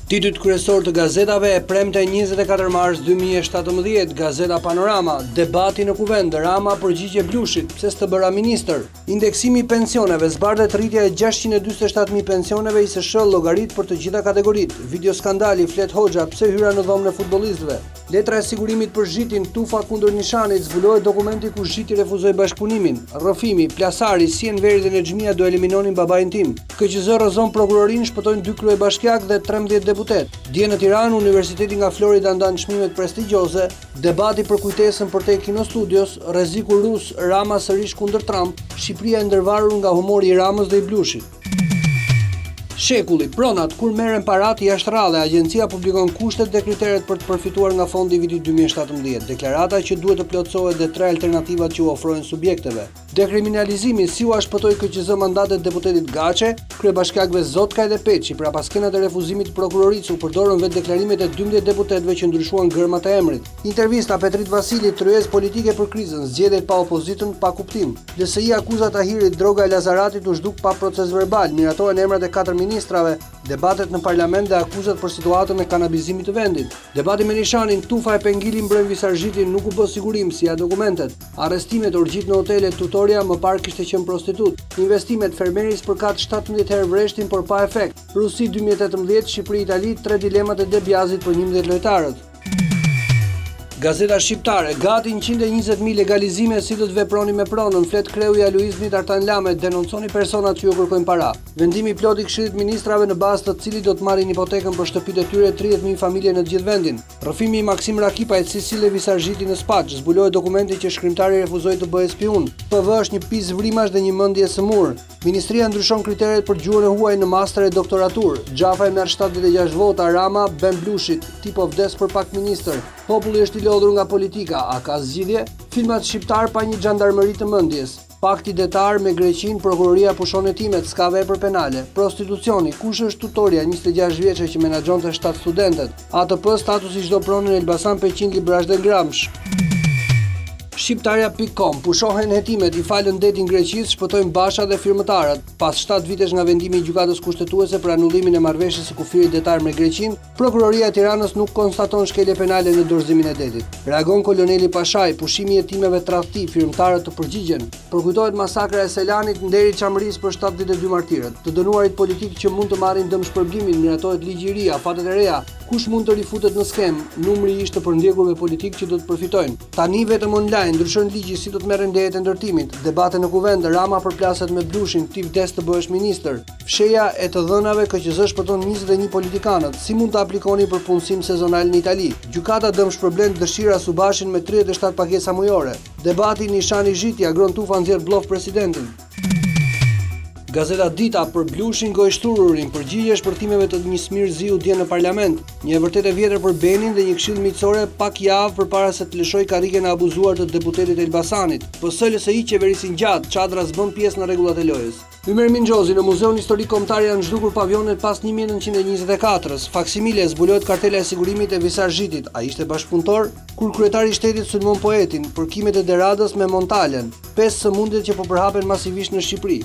Titujt kryesor të gazetave e premte 24 mars 2017, Gazeta Panorama, debati në kuvend, Rama përgjigje Blushit, pse s'të bëra ministër. Indeksimi i pensioneve, zbardhet rritja e 647.000 pensioneve ISH llogarit për të gjitha kategoritë. Video skandali, flet Hoxha, pse hyra në dhomën e futbollistëve. Letra e sigurimit për Zhitin, tufa kundër Nishanit, zbulohet dokumenti ku Zhiti refuzoi bashkëpunimin. Rrëfimi, Plasari, si Enveri dhe Nexhmia do eliminonin babain tim. KQZ rrëzon prokurorin, shpëtojnë 2 kryebashkiak dhe 13 deputet. Dje në Tiranë, Universiteti nga Florida ndan çmimet prestigjioze, debati për kujtesën për te Kino Studios, rreziku rus, Rama sërish kundër Trump, Shqipëria e ndërvarur nga humori i Ramës dhe i Blushit. Shekulli, pronat, kur merren parat jashtë rradhe, agjencia publikon kushtet dhe kriteret për të përfituar nga fondi i vitit 2017, deklarata që duhet të plotësohet dhe 3 alternativat që u ofrojnë subjekteve. Dekriminalizimi, si u shpëtoi KQZ mandatet deputetit Gaçe, kryebashkiakëve Zotkaj dhe Peçi, pra pas skenat e refuzimit të prokurorisë u përdorën vetë deklarimet e 12 deputetëve që ndryshuan gërmat e emrit. Intervista Petrit Vasilit, tryezë politike për krizën, zgjedhjet pa opozitën, pa kuptim. DSI akuzat Tahirit, droga e Lazaratit u zhduk pa proces verbal, miratohen emrat e 4 ministrave, debatet në parlament dhe akuzat për situatën e kanabizimit të vendit. Debati me Nishanin, tufa e Pengilin mbrojnë Visargjitin, nuk u bë sigurim si dokumentet. Arrestimet, orgjit në hotele, tutoria më parë kishte qenë prostitut. Investimet, fermeris përkat 17 herë vreshtin por pa efekt. Rusi 2018, Shqipëri-Itali, 3 dilemat e Debiazit për 11 lojtarët. Gazeta Shqiptare, gati 120.000 legalizime si do të veproni me pronën, flet kreu i aluizmit Artan Lame, denonconi personat që ju kërkojnë para. Vendimi plot i Këshillit Ministrave në bazë të cilit do të marrin hipotekën për shtëpitë e tyre 30.000 familje në të gjithë vendin. Rrëfimi i Maksim Rakipajt si sille Visargjiti në Spaç, zbulohet dokumenti që shkrimtari refuzoi të bëhej spiun. PV është një pis vrimash dhe një mendje sëmur. Ministria ndryshon kriteret për gjuhën e huaj në master e doktoratur. Xhafaj merr 76 vota, Rama bën Blushit, tip of death për pak ministër. Populli është i lodhur nga politika, a ka zgjidhje? Filmat shqiptar pa një xhandarmeri të mendjes. Pakti detar me Greqinë, prokuroria pushon hetimet, s'ka vepër penale. Prostitucioni, kush është tutoria 26 vjeçe që menaxhonte 7 studentet? ATP statusi çdo pronën e Elbasan Peqin Librash dhe Gramsh. Shqiptaria.com, pushohen hetimet, i falën detin Greqisë, shpëtojnë Basha dhe firmëtarët. Pas 7 vitesh nga vendimi i gjykatës kushtetuese për anullimin e marrëveshjes së kufirit detar me Greqinë, prokuroria e Tiranës nuk konstaton shkelje penale në dorëzimin e detit. Reagon koloneli Pashaj, pushimi i hetimeve tradhti, firmëtarët të përgjigjen. Përkujtohet masakra e Selanit në deri Çamërisë për 72 martirët. Të dënuarit politikë që mund të marrin dëm shpërblimin, miratohet ligji i ri, afatet e reja. Kush mund të rifutet në skem? Numri i të përndjekurve politikë që do të përfitojnë. Tani vetëm online ndryshon ligji si do të merren lejet e ndërtimit. Debate në kuvend, Rama përplaset me Blushin, tip des të bëhesh ministër. Fsheja e të dhënave KQZ shpëton 21 politikanët. Si mund të aplikoni për punësim sezonal në Itali? Gjykata dëm shpërblen dëshira Subashin me 37 pagesa mujore. Debati Nishani Zhiti, agron tufa nxjerr bllok presidentin. Gazeta Dita, për Blushin gojshtururin, përgjigje shpërtimeve të Nismir Ziu dje në parlament. Një e vërtetë vjetër për Benin dhe një këshill miqësore pak javë përpara se të lëshoj karrigen e abuzuar të deputetit e Elbasanit. PSLSI qeverisin gjatë, çadra s'bën pjesë në rregullat e lojës. Ymer Mingjozi, në Muzeun Historik Kombëtar janë zhdukur pavionet pas 1924-s. Faksimile, zbulohet kartela e sigurimit e Visargjitit. Ai ishte bashkëpunëtor kur kryetari i shtetit sulmon poetin, përkimet e Deradës me Montalen. 5 sëmundjet që po përhapen masivisht në Shqipëri.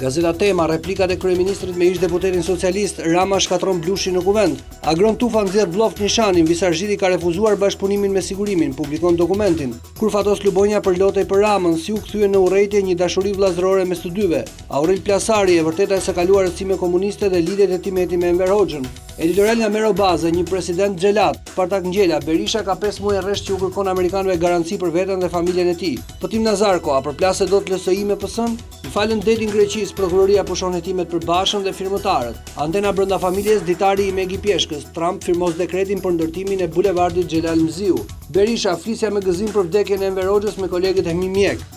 Gazeta Tema, replikat e kryeministrit me ish deputetin socialist, Rama shkatron Blushin në kuvend. Agron tufa nxjerr bllok Nishanin, Visargjiti ka refuzuar bashkëpunimin me sigurimin, publikon dokumentin. Kur Fatos Lubonja përlotej për Ramën, si u kthye në urrëtie një dashuri vllazërore mes të dyve. Aurel Plasari, e vërteta se kaluar rëcime komuniste dhe lidhjet e Timeti me Enver Hoxhën. Editorial nga Mero Baza, një president xhelat, Spartak Ngjela, Berisha ka 5 muaj rresht që u kërkon amerikanëve garanci për veten dhe familjen e tij. Pëtim Nazarko, a përplaset dot LSI me PS-n? I falën detin Greqisë, prokuroria pushon hetimet për Bashën dhe firmëtarët. Antena brenda familjes, ditari i Megi Pjeshkës, Trump firmos dekretin për ndërtimin e bulevardit Xhelal Mziu. Berisha, flisja me gëzim për vdekjen e Enver Hoxhës me kolegët e Mimjek.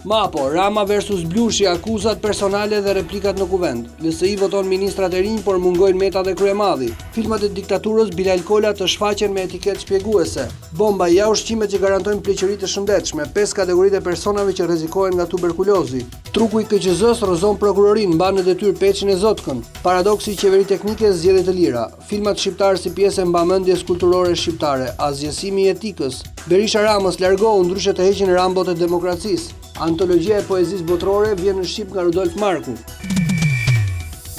Mapo, Rama versus Blushi, akuzat personale dhe replikat në kuvend. LSI voton ministrat e rinj, por mungojnë Meta dhe Kryemadhi. Filmat e diktaturës Bilal Kola të shfaqen me etiketë shpjeguese. Bomba, ja ushqimet që garantojnë pleqëri të shëndetshme, 5 kategoritë e personave që rrezikohen nga tuberkulozi. Truku i KQZ-s rrëzon prokurorin, mban në detyrë Peçin e Zotkën. Paradoksi i qeveri teknike zgjedhje të lira. Filmat shqiptar si pjesë e mbamendjes kulturore shqiptare, azgjësimi i etikës. Berisha Ramës largohu ndryshe të heqin rambot e demokracisë. Antologjia e poezisë botërore vjen në shqip nga Rudolf Marku.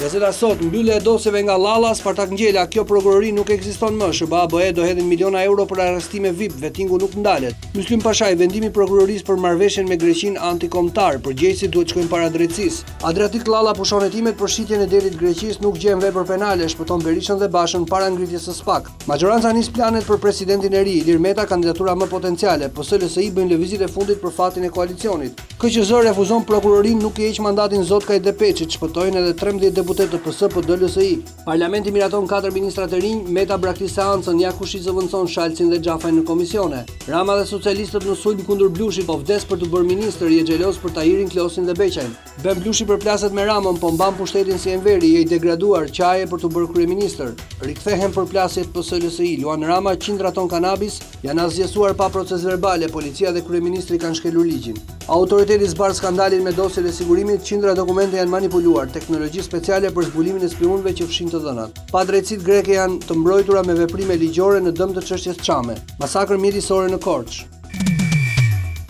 Gazeta Sot, mbyllje e dosjeve nga Llalla, Spartak Ngjela, kjo prokurori nuk ekziston më. SBA BE do hedhin miliona euro për arrestime VIP, vettingu nuk ndalet. Muslim Pashaj, vendimi prokurorisë për marrëveshjen me Greqinë antikombëtar, përgjegjësit duhet shkojnë para drejtësisë. Adriatik Llalla pushon hetimet për shitjen e delit Greqisë, nuk gjen vepër penale, shpëton Berishën dhe Bashën para ngritjes së SPAK. Majoranca nis planet për presidentin e ri, Ilir Meta, kandidatura më potenciale, PSLSI bëjnë lëvizjet e fundit për fatin e koalicionit. KQZ refuzon prokurorin, nuk i heq mandatin Zotkaj dhe Peçit, shpëtojnë edhe 13 deputet të PS PD LSI. Parlamenti miraton 4 ministrat e rinj, Meta braktis seancën, Jakushi zëvendëson Shalcin dhe Xhafajn në komisione. Rama dhe socialistët në sulm kundër Blushit, po vdes për të bërë ministër, je xheloz për Tahirin, Klosin dhe Beqajn. Ben Blushi përplaset me Ramën, po mban pushtetin si Enveri, je i degraduar, qaje për të bërë kryeministër. Rikthehen përplasjet PSLSI, Luan Rama, qindra ton kanabis, janë asgjësuar pa proces verbale, policia dhe kryeministri kanë shkelur ligjin. Autoriteti zbar skandalin me dosjet e sigurimit, qindra dokumente janë manipuluar, teknologji speciale për zbulimin e spionëve që fshin të dhënat. Padrejtësitë greke janë të mbrojtura me veprime ligjore në dëm të çështjes Çame. Masakër mjedisore në Korçë.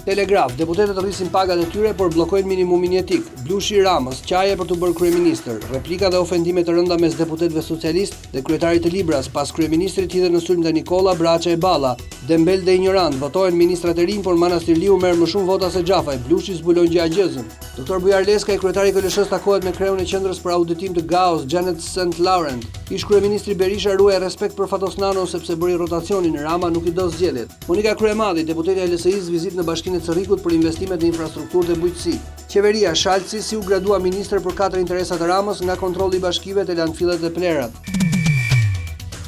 Telegraf, deputetët rrisin pagat e tyre, por bllokojnë minimumin jetik. Blushi Ramës, qaje për të bërë kryeministër. Replika dhe ofendime të rënda mes deputetëve socialist dhe kryetarit të Libras, pas kryeministrit hidhen në sulm dhe Nikola, Braça e Balla. Dembel dhe ignorant, votojnë ministrat e rinj, por Manastirliu merr më shumë vota se Xhafaj. Blushi zbulon Gjagjëzën. Dr. Bujar Leska, kryetari i KLSH-s, takohet me kreun e qendrës për auditim të GAOS, Janet St. Laurent. Ish kryeministri Berisha ruaj respekt për Fatos Nano sepse bëri rotacionin, Rama nuk i do zgjedhjet. Monika Kryemadhi, deputetja e LSI-s, vizitë në Bashkinë e Cerrikut për investimet në infrastrukturë dhe bujqësi. Qeveria Shalci si u gradua ministër për 4 interesat e Ramës nga kontrolli i bashkive të landfillet dhe plerat.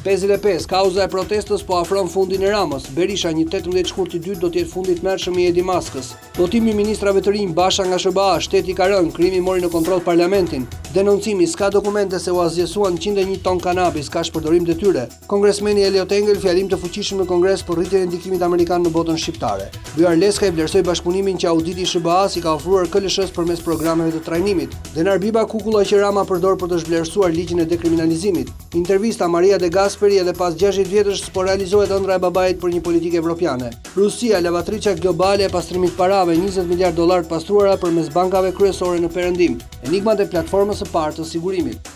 55, kauza e protestës po afron fundin e Ramës. Berisha, një 18 shkurt i dytë do të jetë fundi i tmerrshëm i Edi Maskës. Votimi i ministrave të rinj, Basha nga SBA, shteti ka rënë, krimi mori në kontroll parlamentin. Denoncimi, s'ka dokumente se u asgjësuan 101 ton kanabis, ka shpërdorim detyre. Kongresmeni Eliot Engel, fjalim të fuqishëm në Kongres për rritjen e ndikimit amerikan në botën shqiptare. Bujar Leska i vlerësoi bashkëpunimin që auditi i SBA-s i ka ofruar KLSH-s përmes programeve të trajnimit. Denar Biba kukulloi që Rama përdor për të zhvlerësuar ligjin e dekriminalizimit. Intervista Maria de Gasperi, edhe pas 60 vjetësh s'po realizohet ëndra e babait për një politikë evropiane. Rusia, lavatriçja globale e pastrimit parave, 20 miliard dollar të pastruara përmes bankave kryesore në Perëndim. Enigmat e platformës së parë të sigurimit.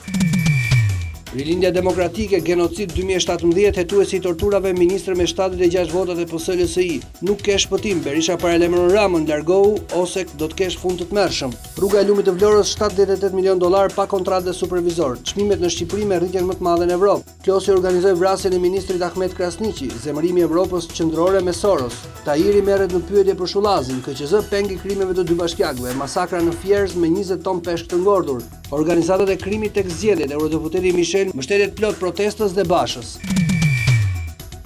Rilindja Demokratike, genocid 2017, hetuesi i torturave, ministër me 76 votat e PSLSI. Nuk ke shpëtim, Berisha paralajmëron Ramën, largohu ose do të kesh fund të tmerrshëm. Rruga e lumit të Vlorës, 78 milion dollar pa kontratë dhe supervizor. Çmimet në Shqipëri me rritjen më të madhe në Evropë. Klosi organizoi vrasjen e ministrit Ahmet Krasniqi, zemërimi i Evropës qendrore me Soros. Tahiri merret në pyetje për Shullazin, KQZ pengi krimeve të dy bashkiakëve, masakra në Fierz me 20 ton peshk të ngordhur. Organizatat e krimit tek zgjedhjet, eurodeputeti Michel mbështetet plot protestës dhe Bashës.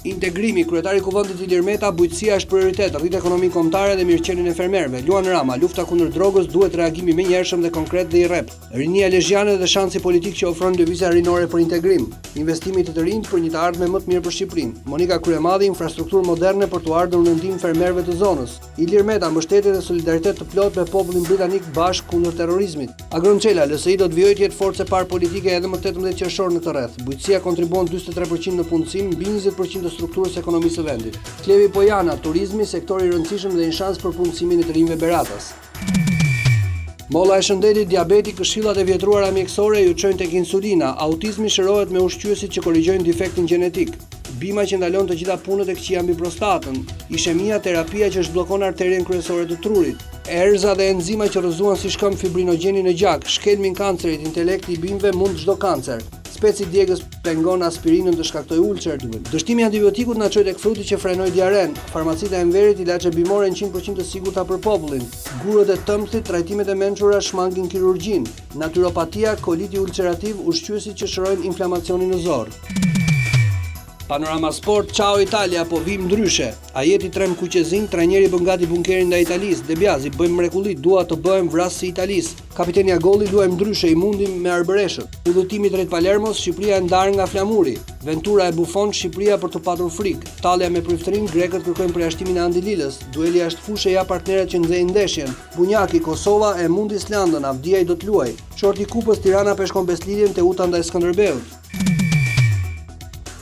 Integrimi, kryetari i Kuvendit Ilir Meta, bujqësia është prioritet, rrit ekonomi kombëtare dhe mirëqenien e fermerëve. Luan Rama, lufta kundër drogës duhet reagimi menjëhershëm dhe konkret dhe i rrept. Rinia lezhiane dhe shansi politik që ofron lëvizja rinore për integrim. Investimi të rinj për një të ardhme më të mirë për Shqipërinë. Monika Kryemadhi, infrastrukturë moderne për të ardhur në ndihmë fermerëve të zonës. Ilir Meta, mbështetje dhe solidaritet të plotë me popullin britanik bashkë kundër terrorizmit. Agronçela, LSI do të vijojë të jetë forcë e parë politike edhe më 18 qershor në të rreth. Bujqësia kontribuon 43% në punësim, mbi 20% strukturës ekonomisë së vendit. Klevi Pojana, turizmi, sektori i rëndësishëm dhe një shans për punësimin e të rinjve Beratas. Molla e shëndetit, diabeti, këshillat e vjetruara mjekësore ju çojnë tek insulina. Autizmi shërohet me ushqyesit që korrigjojnë defektin gjenetik. Bima që ndalon të gjitha punët e këqija mbi prostatën. Ishemia, terapia që zhbllokon arterien kryesore të trurit. Erza dhe enzima që rrëzuan si shkëm fibrinogjenin në gjak, shkelmin kancerit, intelekti i bimëve mund çdo kancer. Speci djegës pengon aspirinën të shkaktojë ulcer. Dështimi i antibiotikut na çoi tek fruti që frenoi diaren. Farmacita e Enverit, ilaçe bimore 100% të sigurta për popullin. Gurët e tëmthit, trajtimet e mençura shmangin kirurgjin. Naturopatia, koliti ulcerativ, ushqyesit që shërojnë inflamacionin në zor. Panorama Sport, ciao Italia, po vim ndryshe. Ajeti trem Kuqezin, trajneri bën gati bunkerin ndaj Italisë. Debiazi, bëjmë mrekulli, dua të bëhem vrasë si Italisë. Kapiteni Agolli, luajmë ndryshe, i mundim me Arbereshët. Udhëtimi drejt Palermos, Shqipëria e ndarë nga Flamuri. Ventura e Buffon, Shqipëria për të patur frikë. Talja me Priftërin, grekët kërkojnë përjashtimin e Andililës. Dueli jashtë fushë ja partnerët që nxejnë ndeshjen. Bunjaki, Kosova e mundi Islandën, Avdia i do të luajë. Shorti Kupës, Tirana peshkon beslidhjen Teuta ndaj Skënderbeut.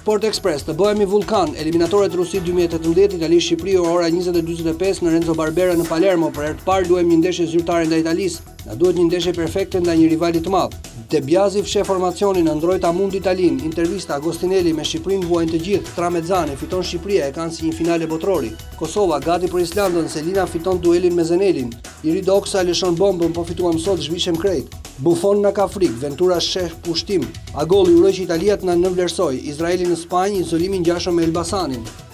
Sport Express, të bëhemi vulkan, eliminatorët Rusi 2018, Itali-Shqipëri ora 20:45 në Renzo Barbera në Palermo, për herë të parë luajmë një ndeshje zyrtare ndaj Italisë. Na duhet një ndeshje perfekte ndaj një rivali të madh. De Biasi fsheh formacionin në ndrojta mund Italin, intervista Agostinelli me Shqipërinë vuajnë të gjithë, Tramezzani fiton Shqipëria e kanë si një finale botërori. Kosova gati për Islandën, Selina fiton duelin me Zenelin. Iri Doksa lëshon bombën, po fituam sot zhvishem krejt. Buffon në Kafrik, Ventura sheh pushtim. Agolli uroj që Italia të na nënvlerësoj. Izraeli në Spanjë, izolimin ngjashëm me Elbasanin.